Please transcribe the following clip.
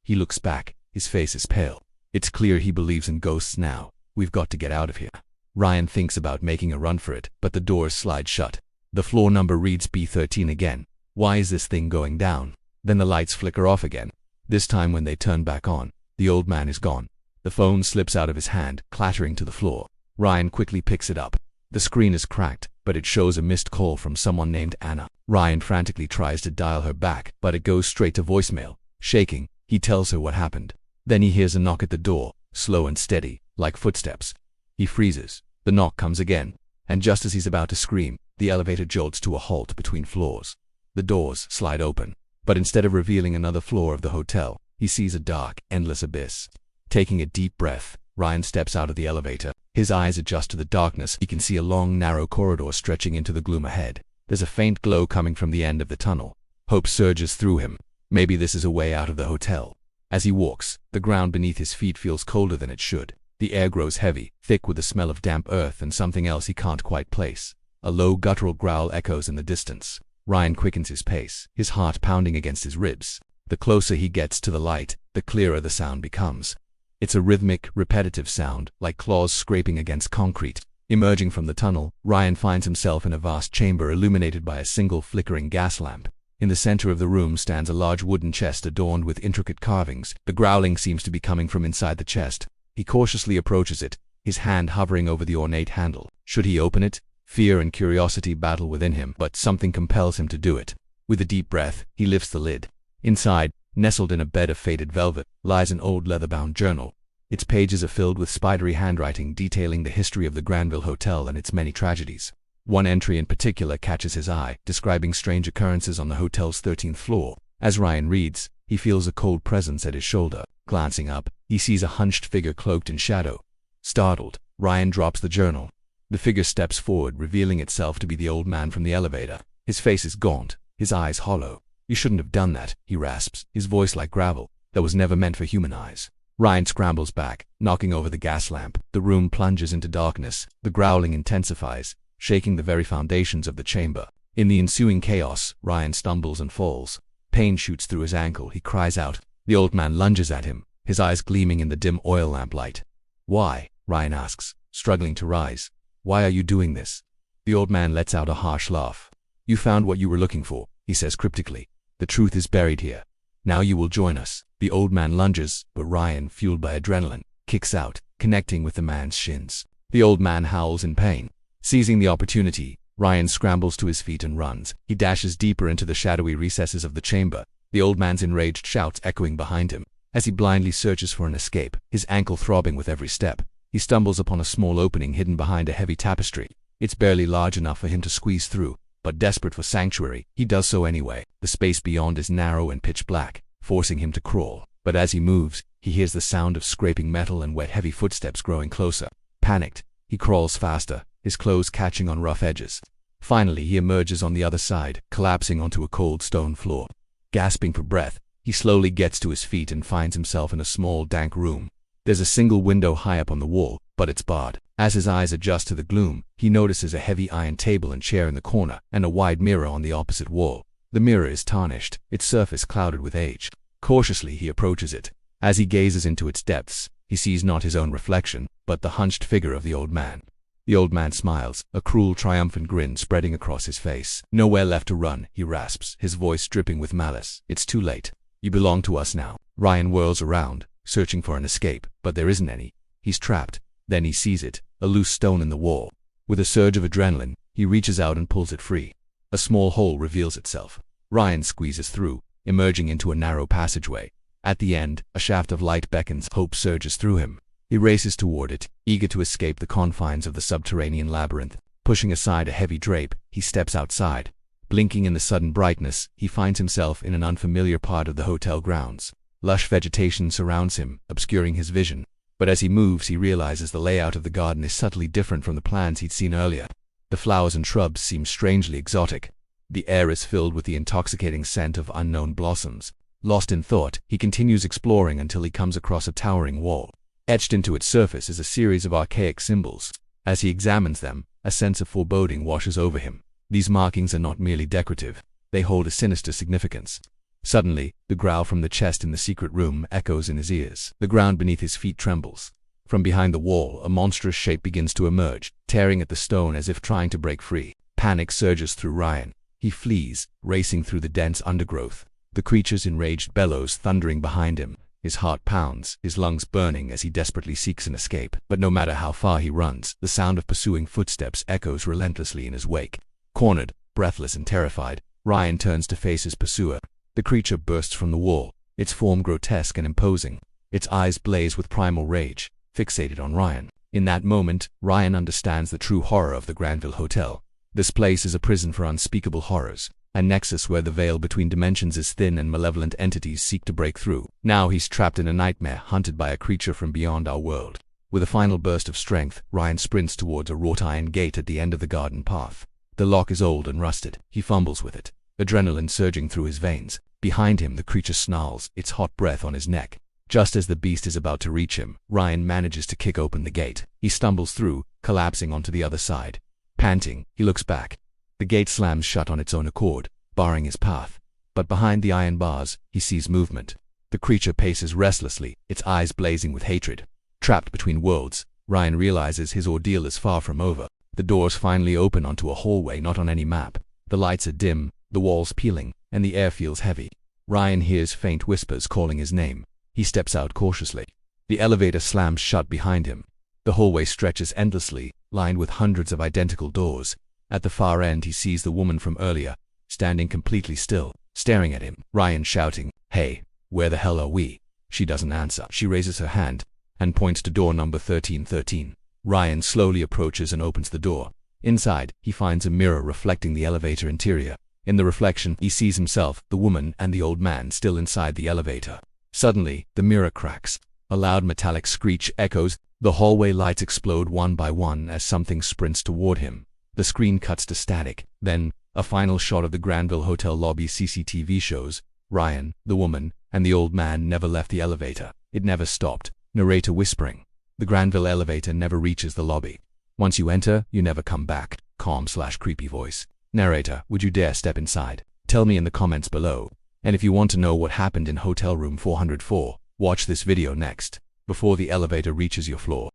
He looks back. His face is pale. It's clear he believes in ghosts now. We've got to get out of here. Ryan thinks about making a run for it, but the doors slide shut. The floor number reads B13 again. Why is this thing going down? Then the lights flicker off again. This time when they turn back on, the old man is gone. The phone slips out of his hand, clattering to the floor. Ryan quickly picks it up. The screen is cracked, but it shows a missed call from someone named Anna. Ryan frantically tries to dial her back, but it goes straight to voicemail. Shaking, he tells her what happened. Then he hears a knock at the door, slow and steady, like footsteps. He freezes. The knock comes again, and just as he's about to scream, the elevator jolts to a halt between floors. The doors slide open, but instead of revealing another floor of the hotel, he sees a dark, endless abyss. Taking a deep breath, Ryan steps out of the elevator. His eyes adjust to the darkness. He can see a long, narrow corridor stretching into the gloom ahead. There's a faint glow coming from the end of the tunnel. Hope surges through him. Maybe this is a way out of the hotel. As he walks, the ground beneath his feet feels colder than it should. The air grows heavy, thick with the smell of damp earth and something else he can't quite place. A low guttural growl echoes in the distance. Ryan quickens his pace, his heart pounding against his ribs. The closer he gets to the light, the clearer the sound becomes. It's a rhythmic, repetitive sound, like claws scraping against concrete. Emerging from the tunnel, Ryan finds himself in a vast chamber illuminated by a single flickering gas lamp. In the center of the room stands a large wooden chest adorned with intricate carvings. The growling seems to be coming from inside the chest. He cautiously approaches it, his hand hovering over the ornate handle. Should he open it? Fear and curiosity battle within him, but something compels him to do it. With a deep breath, he lifts the lid. Inside, nestled in a bed of faded velvet, lies an old leather-bound journal. Its pages are filled with spidery handwriting detailing the history of the Granville Hotel and its many tragedies. One entry in particular catches his eye, describing strange occurrences on the hotel's 13th floor. As Ryan reads, he feels a cold presence at his shoulder. Glancing up, he sees a hunched figure cloaked in shadow. Startled, Ryan drops the journal. The figure steps forward, revealing itself to be the old man from the elevator. His face is gaunt, his eyes hollow. "You shouldn't have done that," he rasps, his voice like gravel. "That was never meant for human eyes." Ryan scrambles back, knocking over the gas lamp. The room plunges into darkness. The growling intensifies, shaking the very foundations of the chamber. In the ensuing chaos, Ryan stumbles and falls. Pain shoots through his ankle. He cries out. The old man lunges at him, his eyes gleaming in the dim oil lamp light. "Why?" Ryan asks, struggling to rise. "Why are you doing this?" The old man lets out a harsh laugh. "You found what you were looking for," he says cryptically. "The truth is buried here. Now you will join us." The old man lunges, but Ryan, fueled by adrenaline, kicks out, connecting with the man's shins. The old man howls in pain. Seizing the opportunity, Ryan scrambles to his feet and runs. He dashes deeper into the shadowy recesses of the chamber, the old man's enraged shouts echoing behind him. As he blindly searches for an escape, his ankle throbbing with every step, he stumbles upon a small opening hidden behind a heavy tapestry. It's barely large enough for him to squeeze through, but desperate for sanctuary, he does so anyway. The space beyond is narrow and pitch black, forcing him to crawl. But as he moves, he hears the sound of scraping metal and wet, heavy footsteps growing closer. Panicked, he crawls faster, his clothes catching on rough edges. Finally, he emerges on the other side, collapsing onto a cold stone floor. Gasping for breath, he slowly gets to his feet and finds himself in a small, dank room. There's a single window high up on the wall, but it's barred. As his eyes adjust to the gloom, he notices a heavy iron table and chair in the corner, and a wide mirror on the opposite wall. The mirror is tarnished, its surface clouded with age. Cautiously, he approaches it. As he gazes into its depths, he sees not his own reflection, but the hunched figure of the old man. The old man smiles, a cruel, triumphant grin spreading across his face. "Nowhere left to run," he rasps, his voice dripping with malice. "It's too late. You belong to us now." Ryan whirls around, searching for an escape, but there isn't any. He's trapped. Then he sees it, a loose stone in the wall. With a surge of adrenaline, he reaches out and pulls it free. A small hole reveals itself. Ryan squeezes through, emerging into a narrow passageway. At the end, a shaft of light beckons. Hope surges through him. He races toward it, eager to escape the confines of the subterranean labyrinth. Pushing aside a heavy drape, he steps outside. Blinking in the sudden brightness, he finds himself in an unfamiliar part of the hotel grounds. Lush vegetation surrounds him, obscuring his vision. But as he moves, he realizes the layout of the garden is subtly different from the plans he'd seen earlier. The flowers and shrubs seem strangely exotic. The air is filled with the intoxicating scent of unknown blossoms. Lost in thought, he continues exploring until he comes across a towering wall. Etched into its surface is a series of archaic symbols. As he examines them, a sense of foreboding washes over him. These markings are not merely decorative. They hold a sinister significance. Suddenly, the growl from the chest in the secret room echoes in his ears. The ground beneath his feet trembles. From behind the wall, a monstrous shape begins to emerge, tearing at the stone as if trying to break free. Panic surges through Ryan. He flees, racing through the dense undergrowth. The creature's enraged bellows thundering behind him. His heart pounds, his lungs burning as he desperately seeks an escape. But no matter how far he runs, the sound of pursuing footsteps echoes relentlessly in his wake. Cornered, breathless and terrified, Ryan turns to face his pursuer. The creature bursts from the wall, its form grotesque and imposing. Its eyes blaze with primal rage, fixated on Ryan. In that moment, Ryan understands the true horror of the Granville Hotel. This place is a prison for unspeakable horrors, a nexus where the veil between dimensions is thin and malevolent entities seek to break through. Now he's trapped in a nightmare, hunted by a creature from beyond our world. With a final burst of strength, Ryan sprints towards a wrought iron gate at the end of the garden path. The lock is old and rusted. He fumbles with it, adrenaline surging through his veins. Behind him, the creature snarls, its hot breath on his neck. Just as the beast is about to reach him, Ryan manages to kick open the gate. He stumbles through, collapsing onto the other side. Panting, he looks back. The gate slams shut on its own accord, barring his path. But behind the iron bars, he sees movement. The creature paces restlessly, its eyes blazing with hatred. Trapped between worlds, Ryan realizes his ordeal is far from over. The doors finally open onto a hallway not on any map. The lights are dim, the walls peeling, and the air feels heavy. Ryan hears faint whispers calling his name. He steps out cautiously. The elevator slams shut behind him. The hallway stretches endlessly, lined with hundreds of identical doors. At the far end, he sees the woman from earlier, standing completely still, staring at him. Ryan shouting, "Hey, where the hell are we?" She doesn't answer. She raises her hand and points to door number 1313. Ryan slowly approaches and opens the door. Inside, he finds a mirror reflecting the elevator interior. In the reflection, he sees himself, the woman, and the old man still inside the elevator. Suddenly, the mirror cracks. A loud metallic screech echoes. The hallway lights explode one by one as something sprints toward him. The screen cuts to static. Then, a final shot of the Granville Hotel lobby CCTV shows Ryan, the woman, and the old man never left the elevator. It never stopped. Narrator whispering. The Granville elevator never reaches the lobby. Once you enter, you never come back. Calm/creepy voice. Narrator, would you dare step inside? Tell me in the comments below. And if you want to know what happened in hotel room 404, watch this video next, before the elevator reaches your floor.